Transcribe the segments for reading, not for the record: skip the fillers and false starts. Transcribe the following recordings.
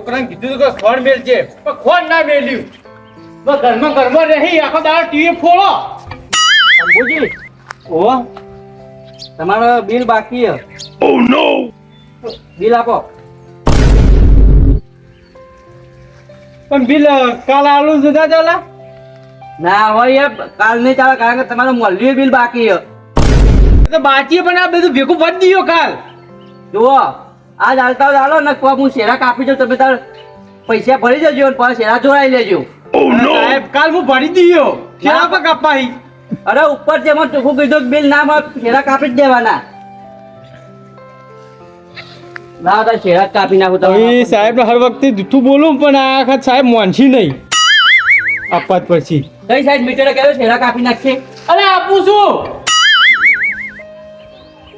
છોકરાને કીધું કે ખોણ મેલ છે પણ ખોણ ના મેલ્યું. ઘરમાં રહી આખો દાડો ટીવી ફોડો. શંભુજી ઓ તમારો બિલ બાકી છે. Oh no! બિલ આપો. પણ બિલ કાલ આલું જુદા ચાલા. ના હોય કાલ નહીં ચાલે કારણ કે તમારું મોલ્યું બિલ બાકી છે. તો બાકી પણ આ બધું ભેગું ભરી દીધો કાલ. જુઓ આજ હાલતા ચાલો ને હું શેરા કાપી જાઉં તમે તાર પૈસા ભરી જજો ને પાછા શેરા જોડાઈ લેજો. Oh no! સાહેબ કાલ હું ભરી દીધો શેરા પર કાપાઈ. અરે ઉપર જે મને ચોખ્ખું કીધું બિલ ના મળે શેરા કાપી જ દેવાના. ના તો શેરા કાપી નાખું તમે. સાહેબ હર વખતે જૂઠું બોલું પણ આ વખત સાહેબ મોનશી નહીં આપત પછી. કઈ સાઈડ મીટરે કહ્યું શેરા કાપી નાખશે. અરે આપું છું.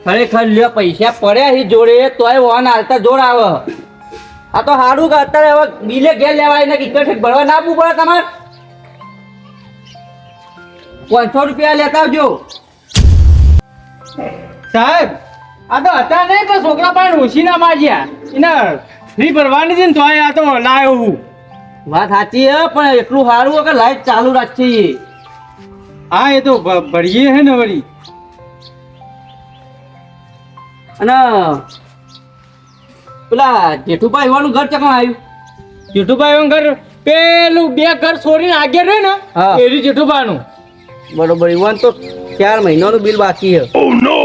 ખરેખર લ્યો પૈસા પડ્યા છે જોડે તોય વોન હાલતા જોડ આવે. આ તો સારું કે અત્યારે હવે બિલે ઘેર લેવાય ને ઇકઠ ભરવા ના આપવું પડે તમારે. 500 રૂપિયા લેતા આવજો. સાહેબ આ તો હતા નહીં પણ છોકરા પાસે ઓછી ના માજ્યા એને ફ્રી ભરવાની હતી ને તો આ તો લાયો હું. વાત સાચી હે પણ એટલું સારું કે લાઈટ ચાલુ રાખીએ. હા એ તો ભરીએ હે ને વળી. અને પેલા જેઠુભાઈ વાનું ઘર ચકમાં આવ્યું. જેઠુભાઈ ઘર પેલું 2 ઘર છોડીને આગળ રહે ને હા. એરી જેઠુભાઈનું. બરોબર ઈવન તો 4 મહિનાનું બિલ બાકી છે. Oh no!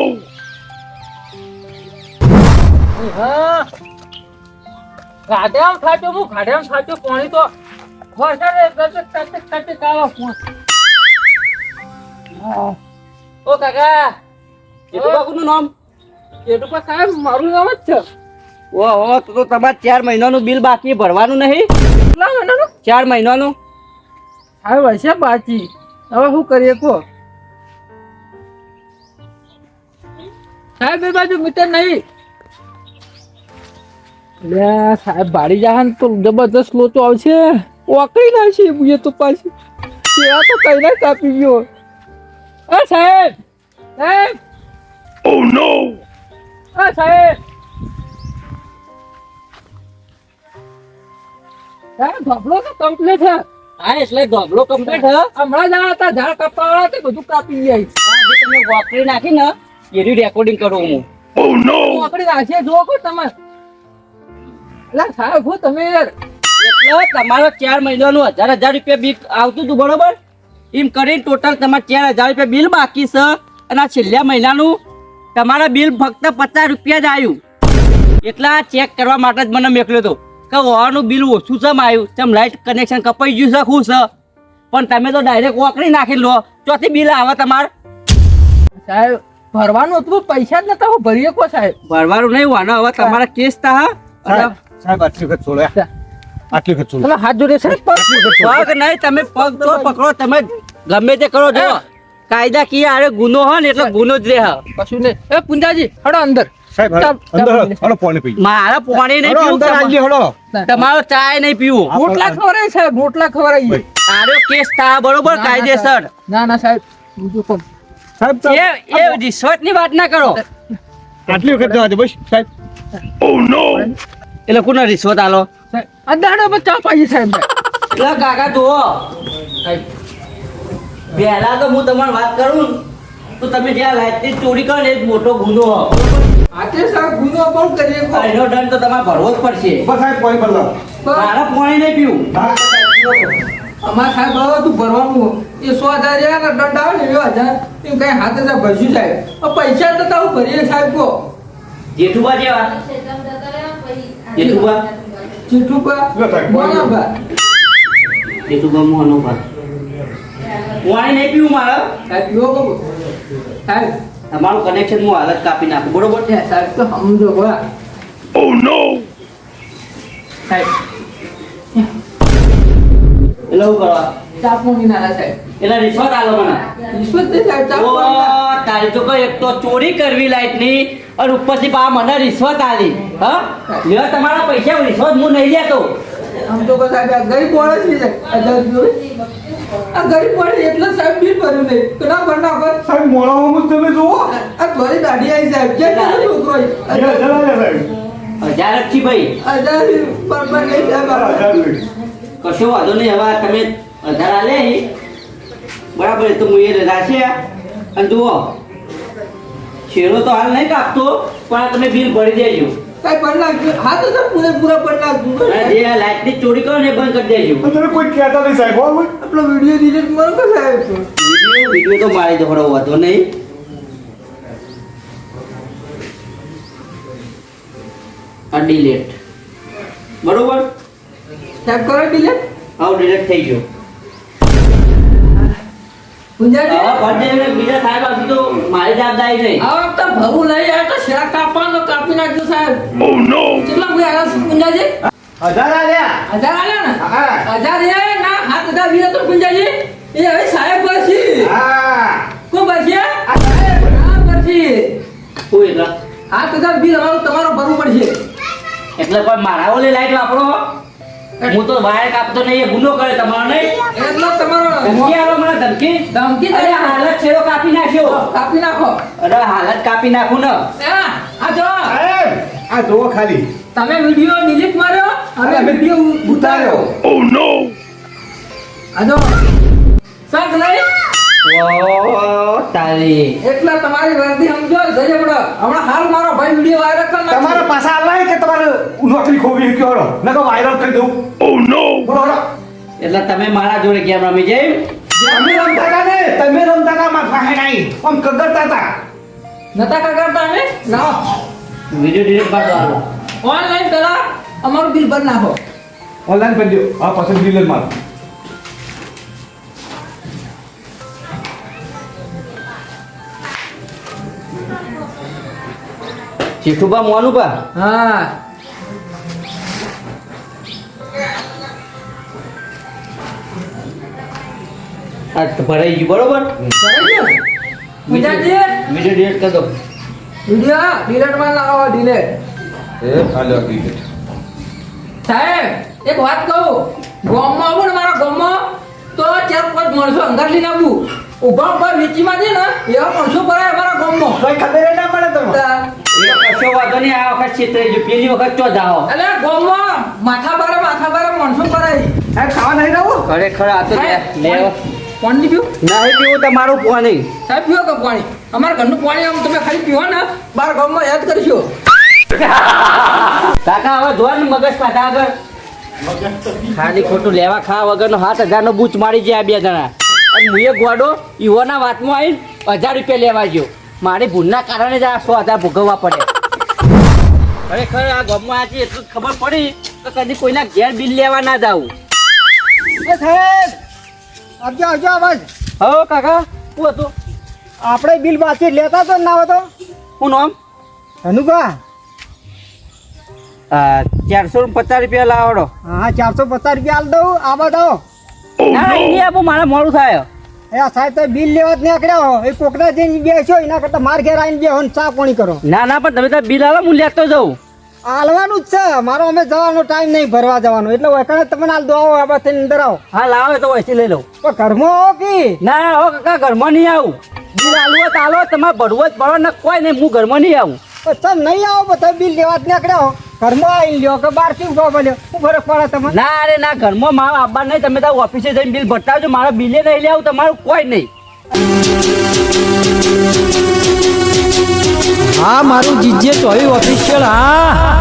ગાઢિયામ ખાચો હું ગાઢિયામ ખાચો પાણી તો વરસાદ કાળો. ઓ કાકા જેઠુભા કોનું નામ? જેઠુભા સાહેબ મારું નામ જ છે. ઓહો તો તમારે 4 મહિનાનું બિલ બાકી ભરવાનું નહીં. કેટલા મહિનાનું? 4 મહિનાનું. સાહેબ હશે બાકી. હવે શું કરીએ કહો સાહેબ. એ બાજુ મીટર નહીં લે સાહેબ. ભાડી જાય ને તો જબરદસ્ત લોચો આવશે. ઓકળી નાખશે એ તો પાછી આ તો કઈ ના કાપી ગયો. હા સાહેબ સાહેબ. Oh no! હા સાહેબ સાહેબ ધોબલો તો કમ્પ્લીટ છે. હા એટલે ધોબલો કમ્પ્લીટ હે. હમણાં જ હતા ઝાડ કાપવા તે બધું કાપી જાય. જે તમે વાપરી નાખી ને એની રેકોર્ડિંગ કરું હું. Oh no! ઓકળી નાખીએ જુઓ કો તમે. એટલે સાહેબ હું તમે યાર એટલે તમારો 4 મહિનાનું 1000 રૂપિયા બિલ આવતું હતું બરોબર. એમ કરીને ટોટલ તમારે 4000 રૂપિયા બિલ બાકી છે અને આ છેલ્લા મહિનાનું તમારા બિલ ફક્ત 50 રૂપિયા જ આવ્યું. એટલા ચેક કરવા માટે જ મને મોકલ્યો હતો કે ઓવાનું બિલ ઓછું ચમ આવ્યું ચમ લાઇટ કનેક્શન કપાઈ ગયું છે શું છે. પણ તમે તો ડાયરેક્ટ ઓકળી નાખી લો ચોથી બિલ આવે તમારે. સાહેબ ભરવાનું હતું પૈસા જ નતા હું ભરીએ કો સાહેબ. ભરવાનું નહીં વાનો હવે તમારા કેસ તા. સાહેબ આટલી વખત છોડો આટલી વખત છોડો. તમે હાથ જોડે સાહેબ પગ નહીં તમે પગ તો પકડો તમે ગમે તે કરો જો કાયદા કી આરે ગુનો હોય ને એટલે ગુનો જ રહે. કશું નહીં. એ પુંજાજી હડો અંદર. સાહેબ અંદર હળો પાણી પી. મારા પાણી નહીં પીવું અંદર આવજો હળો. તમારો ચાય નહીં પીવું. રોટલા ખવડાય સાહેબ રોટલા ખવડાય. આરો કેસ તા બરોબર કાયદેસર. ના ના સાહેબ બીજું કોણ સાહેબ એ રિશ્વત ની વાત ના કરો. આટલી વખત જવા દે બસ સાહેબ. Oh no! એ લોકો ને રિશ્વત આલો. સાહેબ અંદર ચા પાઈ સાહેબ. એટલે કાકા જુઓ પહેલા તો હું તમારી વાત કરું તો તમે જ્યાં લાઈટની ચોરી કરો ને એ જ મોટો ગુનો. આજે સાહેબ ગુનો પણ કરીએ કો. એનો દંડ તો તમારે ભરવો જ પડશે. બસ સાહેબ પાણી ભરલા. મારા પાણી નહીં પીવું. અમારા સાહેબ હવે તું ભરવાનું એ 100,000 રહ્યા ને દંડ આવે ને 1000 એમ કઈ હાથે સાહેબ ભરશું સાહેબ. પૈસા તો તારું ભરીએ સાહેબ કો. જેઠુબા જેવા જેઠુબા ચીઠુબા મોનાબા જેઠુબા મોહનોબા પાણી નહીં પીવું મારે. સાહેબ પીવો કો સાહેબ. તમારું કનેક્શન હું હાલત કાપી નાખું બરોબર છે સાહેબ તો સમજો બોલા Oh no! સાહેબ. એટલે હું કરવા ચા પોણી ના સાહેબ. એટલે રિશ્વત આલો મને. રિશ્વત દે સાહેબ ચા ઓ પોણી. તારી તો કોઈ એક તો ચોરી કરવી લાઈટની અને ઉપરથી પા મને રિશ્વત આલી. હા લ્યો તમારા પૈસા રિશ્વત હું નહીં લેતો. આમ તો કો સાહેબ આ ગરીબ માણસ છે સાહેબ. 1000 રૂપિયા આ ગરીબ માણસ એટલે સાહેબ બિલ ભર્યું નહીં તો ના ભર ના ભર. સાહેબ મોળામાં તમે જુઓ. આ થોડી દાઢી આવી સાહેબ જે તમે છોકરો સાહેબ 1000 જ છી ભાઈ. બરાબર નહીં સાહેબ. કશો વાંધો નહીં. હવે તમે 1000 આલે અહીં. બરાબર એ તો હું એ રાખે. અને જુઓ શેરો તો હાલ નહીં કાપતો પણ આ તમે બિલ ભરી દેજો. કઈ પણ નાખજો. હા તો સર પૂરેપૂરા પણ નાખજો. અને જે આ લાઇટની ચોરી કરો ને એ બંધ કરી દેજો. તમે કોઈ કહેતા નહીં સાહેબ હો ભાઈ. આપણો વિડીયો ડિલીટ કરો કે સાહેબ? વિડીયો તો મારી દોડો વાંધો નહીં. આ ડિલીટ બરોબર. સાહેબ કરો ડિલીટ. આવ ડિલીટ થઈ ગયો. પૂંજાજી હવે ભરજે બીજા સાહેબ આપી તો મારી જવાબદારી નહીં. આ વખતે ભરું લઈ આવ્યા તો શેરા કાપવાનો કાપી નાખજો સાહેબ. ઓ નો. કેટલા કોઈ આવ્યા પૂંજાજી? 1000 આલ્યા. 1000 આલ્યા ને? હા. 1000 એ ના 7000 બીજા તો પૂંજાજી. એ હવે સાહેબ ભરશી. હા. કોણ ભરશે? આ સાહેબ. હા ભરશી. શું એટલે 7000 બિલ અમારું તમારું ભરવું પડશે. એટલે પણ મારા ઓલી લાઈટ વાપરો. હું તો વાયર કાપતો નહીં. એ ગુનો કરે તમારો નહીં. એટલો તમારો ધમકી આલો મને ધમકી. ધમકી અરે હાલત છેડો કાપી નાખ્યો. કાપી નાખો. અરે હાલત કાપી નાખું ને. આ જો સાહેબ આ જુઓ ખાલી. તમે વિડિયો ડિલીટ માર્યો અને વિડિયો ઉતાર્યો. ઓ નો. આ જો સગ લઈ ઓ તારી. એટલે તમારી વર્દી સમજો જજે પડો. હમણાં હાલ મારો ભાઈ વિડિયો વાયરલ કરી નાખશે. તમારા પાછા આલાય કે તમારે નોકરી ખોવી કે હરો નકો વાયરલ કરી દઉં. ઓ નો. બોલો એટલે તમે મારા જોડે કેમ રમી જાય? તમે રમતા કા ને તમે રમતા કા માં ફાહે નહીં આમ કગરતા હતા. નતા કરતા અમે ના વિડિયો ડિલીટ કરી દો હાલો. ઓનલાઈન પેલા અમારું બિલ ભર નાખો. ઓનલાઈન કરી દો. આ પાછળ ડીલર માર. ચીઠુબા મોનુબા. હા આ તો ભરાઈ ગયું બરોબર. બરાબર પૂજાજી વિડિયો ડિલીટ કરી દો. વિડિયો ડિલીટ માં લાવો ડિલીટ. એ હાલો ડીલર. સાહેબ એક વાત કહું. ગામમાં આવું ને મારા ગામમાં તો 4-5 માણસો અંગાર લઈને આવું. ઉભા ઉભા વેચીમાં છે ને એવા માણસો ભરાય અમારા ગામમાં. કોઈ ખબર ના પડે તમને. એ કશો વાંધો નહીં. આ વખત છેતરાઈ ગયું. પેલી વખત ચો જાઓ. એટલે ગામમાં માથા બારે માણસો ભરાય. સાહેબ ખાવા નહીં રહો. ખરેખર આ તો લેવ પાણી પીવું નહીં પીવું તમારું પાણી. સાહેબ પીવો કે પાણી? અમારા ઘરનું પાણી આમ તમે ખાલી પીવો ને બાર ગામમાં યાદ કરશો. કાકા હવે જોવા ને મગજ પાછા આગળ. ખાલી ખોટું લેવા ખાવા વગરનો 7000 નો બૂચ મારી જાય આ બે જણા. અને હું એ ગોડો ઈવોના વાતમાં આવીને 1000 રૂપિયા લેવા ગયો. મારી ભૂલના કારણે જ આ 100,000 ભોગવવા પડે. ખરેખર આ ગામમાં આજે એટલું જ ખબર પડી કે કદી કોઈના ઘેર બિલ લેવા ના જાવું. એ સાહેબ આવજો આવજો આવાજ. હો કાકા શું હતું? આપણે બિલ બાકી લેતા તો ના હતો. શું નામ? અનુભા. 450 રૂપિયા લાવડો. હા 450 રૂપિયા આલ દઉં. આવા દો. ના એ આપું મારા મોડું થાય. એ સાહેબ તો બિલ લેવા જ નીકળ્યા હો. એ કોકના જઈને બેસો એના કરતા માર ઘેર આવીને બેહો ને ચા પાણી કરો. ના ના પણ તમે તો બિલ આલો હું લેતો જાઉં. આલવાનું જ છે. મારો અમે જવાનો ટાઈમ નહીં ભરવા જવાનો એટલે વખણે તમને આલ દો. આવો આ બાદ અંદર આવો. હા લાવો તો વૈસી લઈ લઉં. પણ ઘરમાં આવો કે ના હો કાકા ઘરમાં નહીં આવું. બિલ આલવું હોય તો આલો. તમારે ભરવું જ પડો ને કોઈ નહીં. હું ઘરમાં નહીં આવું. તમે નહીં આવો બધા બિલ લેવા જ નીકળ્યા હો. ઘરમાં આવીને લ્યો કે બહારથી ઉભા બોલ્યો શું ફરક પડે તમને? ના અરે ના ઘરમાં મારા આવવા નહીં. તમે તો ઓફિસે જઈને બિલ ભરતા આવજો. મારા બિલે નહીં લેવું તમારું કોઈ નહીં. હા મારું જીજે ચોવી ઓફિશિયલ. હા